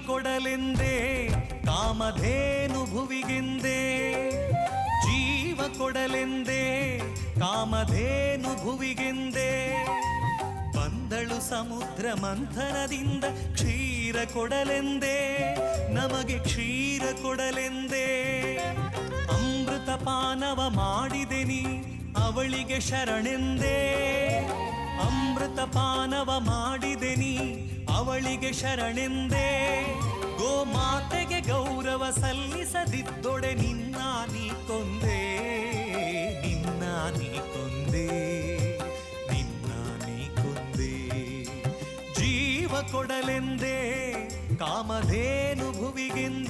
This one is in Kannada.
ಕೊಡಲೆಂದೇ ಕಾಮಧೇನು ಭುವಿಗೆಂದೇ ಜೀವ ಕೊಡಲೆಂದೇ ಕಾಮಧೇನು ಭುವಿಗೆಂದೇ ಬಂದಳು ಸಮುದ್ರ ಮಂಥನದಿಂದ ಕ್ಷೀರ ಕೊಡಲೆಂದೇ ನಮಗೆ ಕ್ಷೀರ ಕೊಡಲೆಂದೇ ಅಮೃತ ಪಾನವ ಮಾಡಿದೆ ನೀ ಅವಳಿಗೆ ಶರಣೆಂದೇ ಅಮೃತ ಪಾನವ ಮಾಡಿದೆ ನೀ ಅವಳಿಗೆ ಶರಣೆಂದೇ ಗೋಮಾತೆಗೆ ಗೌರವ ಸಲ್ಲಿಸದಿದ್ದೊಡೆ ನಿನ್ನ ನೀ ಕೊಂದೆ ನಿನ್ನ ನೀ ಕೊಂದೆ ನಿನ್ನ ನೀ ಕೊಂದೆ ಜೀವ ಕೊಡಲೆಂದೇ ಕಾಮಧೇನು ಭುವಿಗೆಂದೇ